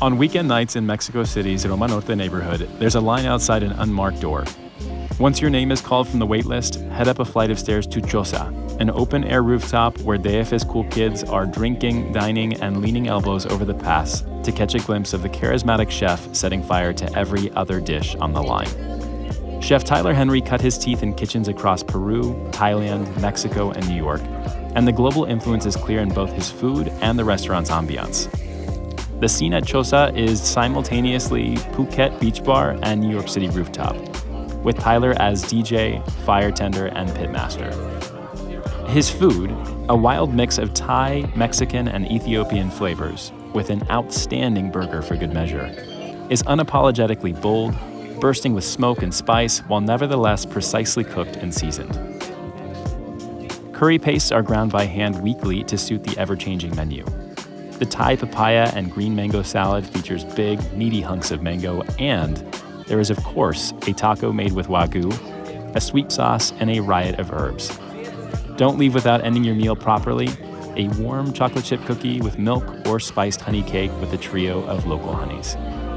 On weekend nights in Mexico City's Roma Norte neighborhood, there's a line outside an unmarked door. Once your name is called from the waitlist, head up a flight of stairs to Choza, an open-air rooftop where DF's cool kids are drinking, dining, and leaning elbows over the pass to catch a glimpse of the charismatic chef setting fire to every other dish on the line. Chef Tyler Henry cut his teeth in kitchens across Peru, Thailand, Mexico, and New York, and the global influence is clear in both his food and the restaurant's ambiance. The scene at Choza is simultaneously Phuket Beach Bar and New York City Rooftop, with Tyler as DJ, fire tender, and pitmaster. His food, a wild mix of Thai, Mexican, and Ethiopian flavors, with an outstanding burger for good measure, is unapologetically bold, bursting with smoke and spice while nevertheless precisely cooked and seasoned. Curry pastes are ground by hand weekly to suit the ever-changing menu. The Thai papaya and green mango salad features big, meaty hunks of mango, and there is, of course, a taco made with wagyu, a sweet sauce, and a riot of herbs. Don't leave without ending your meal properly: a warm chocolate chip cookie with milk or spiced honey cake with a trio of local honeys.